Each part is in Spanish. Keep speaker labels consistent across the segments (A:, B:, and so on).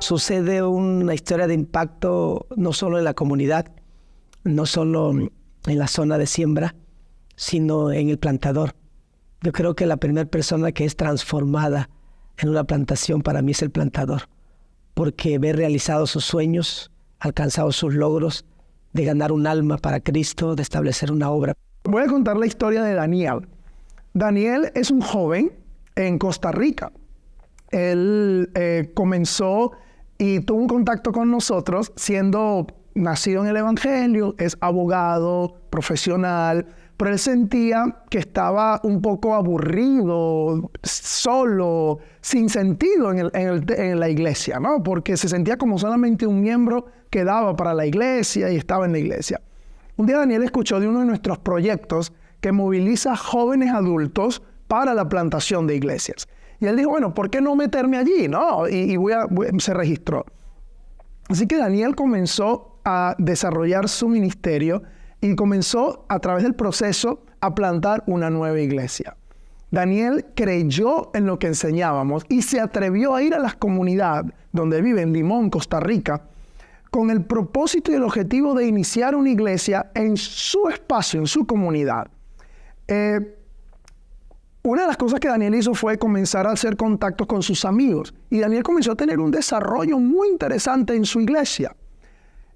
A: sucede una historia de impacto no solo en la comunidad, no solo en la zona de siembra, sino en el plantador. Yo creo que la primera persona que es transformada en una plantación para mí es el plantador, porque ve realizados sus sueños, alcanzados sus logros, de ganar un alma para Cristo, de establecer una obra.
B: Voy a contar la historia de Daniel. Daniel es un joven en Costa Rica. Él comenzó y tuvo un contacto con nosotros siendo nacido en el Evangelio, es abogado, profesional, pero él sentía que estaba un poco aburrido, solo, sin sentido en la iglesia, ¿no? Porque se sentía como solamente un miembro que daba para la iglesia y estaba en la iglesia. Un día Daniel escuchó de uno de nuestros proyectos que moviliza jóvenes adultos para la plantación de iglesias. Y él dijo, bueno, ¿por qué no meterme allí? ¿No? Se registró. Así que Daniel comenzó a desarrollar su ministerio y comenzó a través del proceso a plantar una nueva iglesia. Daniel creyó en lo que enseñábamos y se atrevió a ir a las comunidades donde vive, en Limón, Costa Rica, con el propósito y el objetivo de iniciar una iglesia en su espacio, en su comunidad. Una de las cosas que Daniel hizo fue comenzar a hacer contactos con sus amigos. Y Daniel comenzó a tener un desarrollo muy interesante en su iglesia.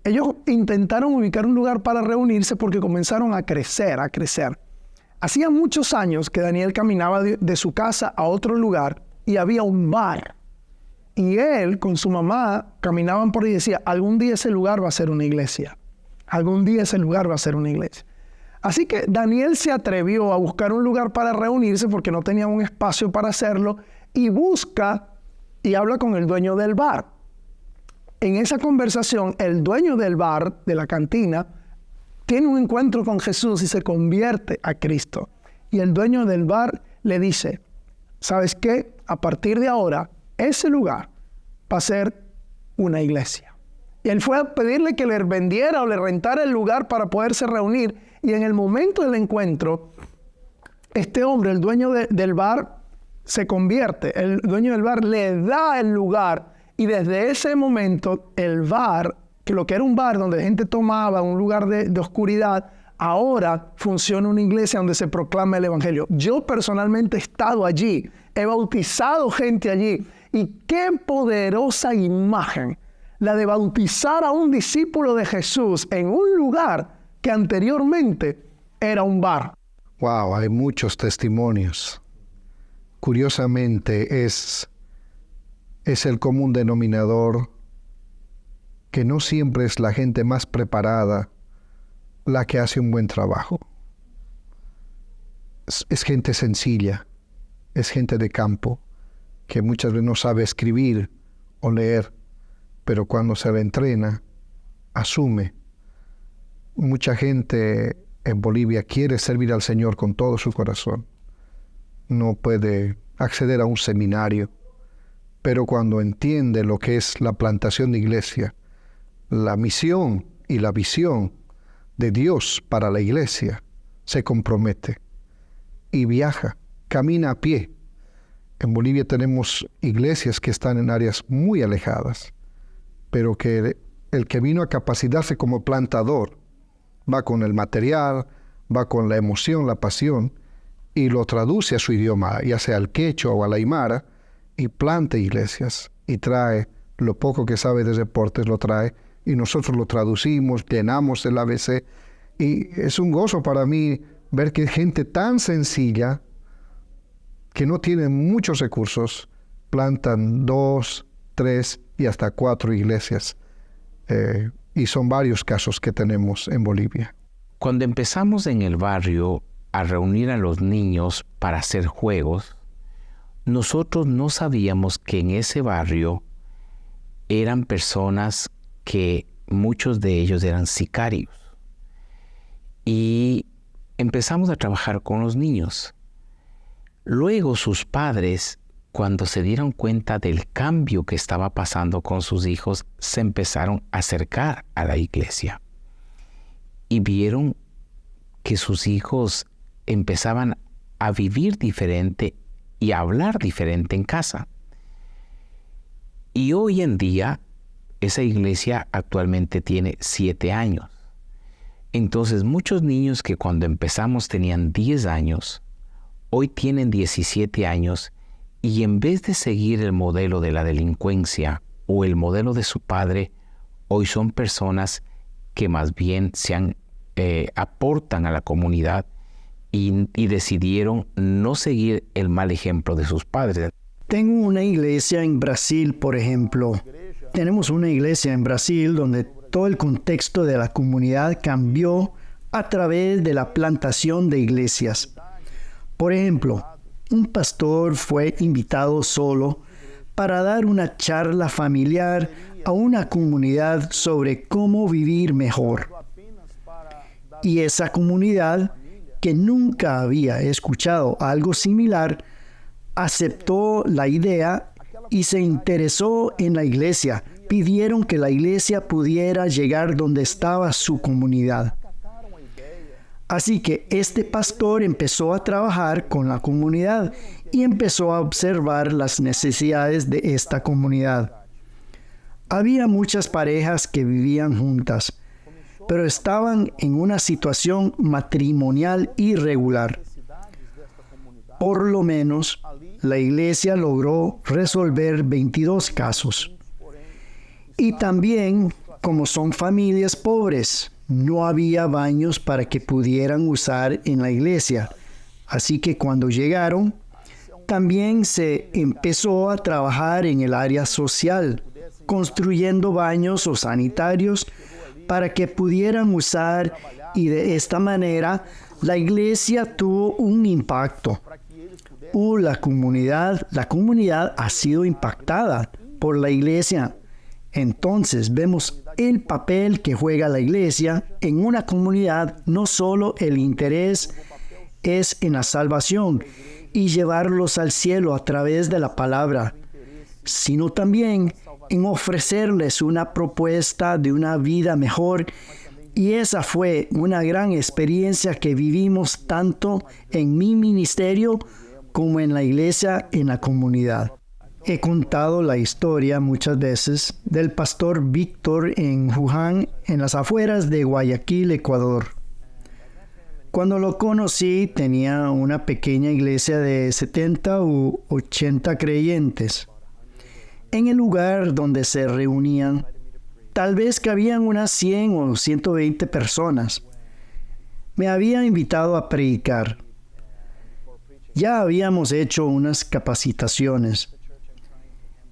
B: Ellos intentaron ubicar un lugar para reunirse porque comenzaron a crecer, a crecer. Hacía muchos años que Daniel caminaba de su casa a otro lugar y había un bar. Y él con su mamá caminaban por ahí y decía, algún día ese lugar va a ser una iglesia. Algún día ese lugar va a ser una iglesia. Así que Daniel se atrevió a buscar un lugar para reunirse porque no tenía un espacio para hacerlo y busca y habla con el dueño del bar. En esa conversación, el dueño del bar, de la cantina, tiene un encuentro con Jesús y se convierte a Cristo. Y el dueño del bar le dice, ¿sabes qué? A partir de ahora, ese lugar va a ser una iglesia. Y él fue a pedirle que le vendiera o le rentara el lugar para poderse reunir. Y en el momento del encuentro, este hombre, el dueño del bar, se convierte. El dueño del bar le da el lugar. Y desde ese momento, el bar, que lo que era un bar donde gente tomaba, un lugar de oscuridad, ahora funciona una iglesia donde se proclama el Evangelio. Yo personalmente he estado allí, he bautizado gente allí. Y qué poderosa imagen la de bautizar a un discípulo de Jesús en un lugar que anteriormente era un bar.
C: Wow, hay muchos testimonios. Curiosamente es el común denominador que no siempre es la gente más preparada la que hace un buen trabajo. Es gente sencilla, es gente de campo, que muchas veces no sabe escribir o leer, pero cuando se le entrena, asume. Mucha gente en Bolivia quiere servir al Señor con todo su corazón. No puede acceder a un seminario, pero cuando entiende lo que es la plantación de iglesia, la misión y la visión de Dios para la iglesia, se compromete y viaja, camina a pie. En Bolivia tenemos iglesias que están en áreas muy alejadas, pero que el que vino a capacitarse como plantador va con el material, va con la emoción, la pasión, y lo traduce a su idioma, ya sea al quechua o al aymara, y planta iglesias, y trae lo poco que sabe de deportes, lo trae, y nosotros lo traducimos, llenamos el ABC, y es un gozo para mí ver que gente tan sencilla, que no tiene muchos recursos, plantan 2, 3 y hasta 4 iglesias. Y son varios casos que tenemos en Bolivia.
D: Cuando empezamos en el barrio a reunir a los niños para hacer juegos, nosotros no sabíamos que en ese barrio eran personas que muchos de ellos eran sicarios. Y empezamos a trabajar con los niños. Luego sus padres, cuando se dieron cuenta del cambio que estaba pasando con sus hijos, se empezaron a acercar a la iglesia. Y vieron que sus hijos empezaban a vivir diferente y a hablar diferente en casa. Y hoy en día, esa iglesia actualmente tiene 7 años. Entonces, muchos niños que cuando empezamos tenían 10 años, hoy tienen 17 años y en vez de seguir el modelo de la delincuencia o el modelo de su padre, hoy son personas que más bien aportan a la comunidad y decidieron no seguir el mal ejemplo de sus padres.
E: Tengo una iglesia en Brasil, por ejemplo. Tenemos una iglesia en Brasil donde todo el contexto de la comunidad cambió a través de la plantación de iglesias. Por ejemplo, un pastor fue invitado solo para dar una charla familiar a una comunidad sobre cómo vivir mejor. Y esa comunidad, que nunca había escuchado algo similar, aceptó la idea y se interesó en la iglesia. Pidieron que la iglesia pudiera llegar donde estaba su comunidad. Así que este pastor empezó a trabajar con la comunidad y empezó a observar las necesidades de esta comunidad. Había muchas parejas que vivían juntas, pero estaban en una situación matrimonial irregular. Por lo menos, la iglesia logró resolver 22 casos. Y también, como son familias pobres, no había baños para que pudieran usar en la iglesia. Así que cuando llegaron, también se empezó a trabajar en el área social, construyendo baños o sanitarios para que pudieran usar, y de esta manera la iglesia tuvo un impacto. La comunidad ha sido impactada por la iglesia. Entonces vemos el papel que juega la iglesia en una comunidad. No solo el interés es en la salvación y llevarlos al cielo a través de la palabra, sino también en ofrecerles una propuesta de una vida mejor. Y esa fue una gran experiencia que vivimos tanto en mi ministerio como en la iglesia, en la comunidad. He contado la historia muchas veces del pastor Víctor en Juján, en las afueras de Guayaquil, Ecuador. Cuando lo conocí, tenía una pequeña iglesia de 70 u 80 creyentes. En el lugar donde se reunían, tal vez cabían unas 100 o 120 personas. Me había invitado a predicar. Ya habíamos hecho unas capacitaciones.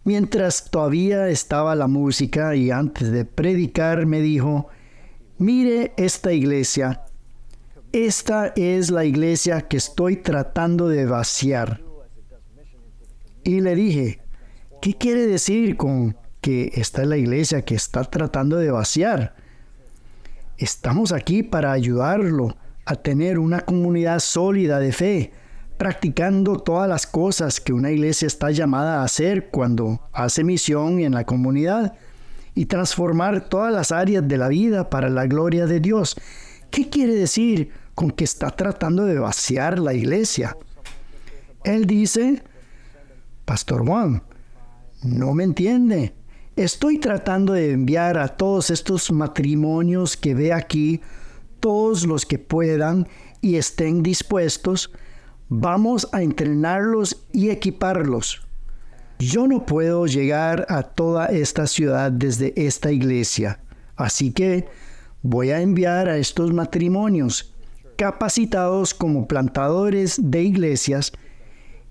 E: Mientras todavía estaba la música y antes de predicar me dijo: mire esta iglesia. Esta es la iglesia que estoy tratando de vaciar. Y le dije: ¿qué quiere decir con que esta es la iglesia que está tratando de vaciar? Estamos aquí para ayudarlo a tener una comunidad sólida de fe, practicando todas las cosas que una iglesia está llamada a hacer cuando hace misión en la comunidad y transformar todas las áreas de la vida para la gloria de Dios. ¿Qué quiere decir con que está tratando de vaciar la iglesia? Él dice: Pastor Juan, no me entiende. Estoy tratando de enviar a todos estos matrimonios que ve aquí, todos los que puedan y estén dispuestos. Vamos a entrenarlos y equiparlos. Yo no puedo llegar a toda esta ciudad desde esta iglesia, así que voy a enviar a estos matrimonios capacitados como plantadores de iglesias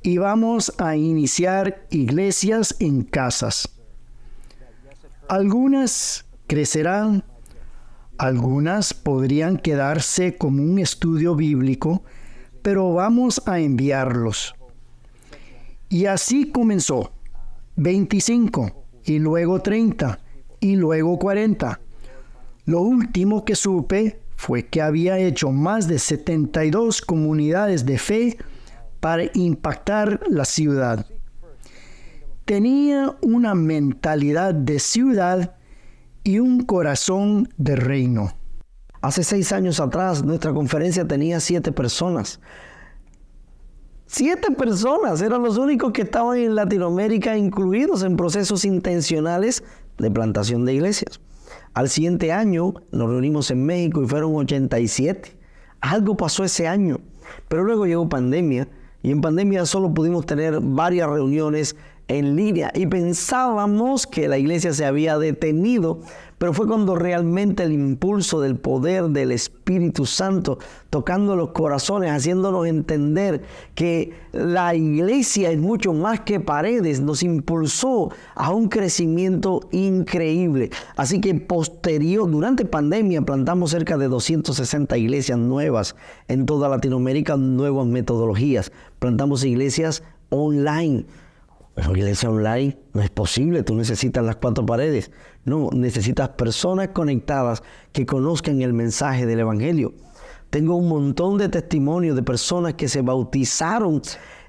E: y vamos a iniciar iglesias en casas. Algunas crecerán, algunas podrían quedarse como un estudio bíblico, pero vamos a enviarlos. Y así comenzó: 25, y luego 30, y luego 40. Lo último que supe fue que había hecho más de 72 comunidades de fe para impactar la ciudad. Tenía una mentalidad de ciudad y un corazón de reino.
A: Hace 6 años atrás, nuestra conferencia tenía 7 personas.
F: 7 personas eran los únicos que estaban en Latinoamérica incluidos en procesos intencionales de plantación de iglesias. Al siguiente año nos reunimos en México y fueron 87. Algo pasó ese año, pero luego llegó pandemia y en pandemia solo pudimos tener varias reuniones en línea y pensábamos que la iglesia se había detenido, pero fue cuando realmente el impulso del poder del Espíritu Santo tocando los corazones, haciéndonos entender que la iglesia es mucho más que paredes, nos impulsó a un crecimiento increíble. Así que durante pandemia plantamos cerca de 260 iglesias nuevas en toda Latinoamérica, nuevas metodologías. Plantamos iglesias online. Pero iglesia online no es posible, tú necesitas las 4 paredes. No, necesitas personas conectadas que conozcan el mensaje del Evangelio. Tengo un montón de testimonios de personas que se bautizaron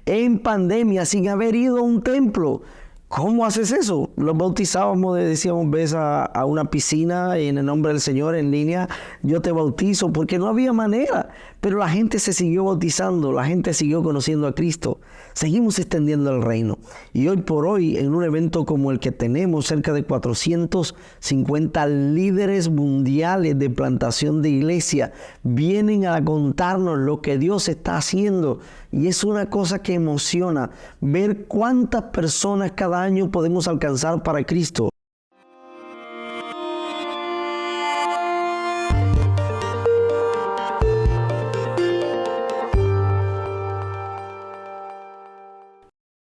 F: en pandemia sin haber ido a un templo. ¿Cómo haces eso? Los bautizábamos, decíamos, ves a una piscina en el nombre del Señor en línea, yo te bautizo, porque no había manera. Pero la gente se siguió bautizando, la gente siguió conociendo a Cristo. Seguimos extendiendo el reino. Y hoy por hoy, en un evento como el que tenemos, cerca de 450 líderes mundiales de plantación de iglesia vienen a contarnos lo que Dios está haciendo. Y es una cosa que emociona ver cuántas personas cada año podemos alcanzar para Cristo.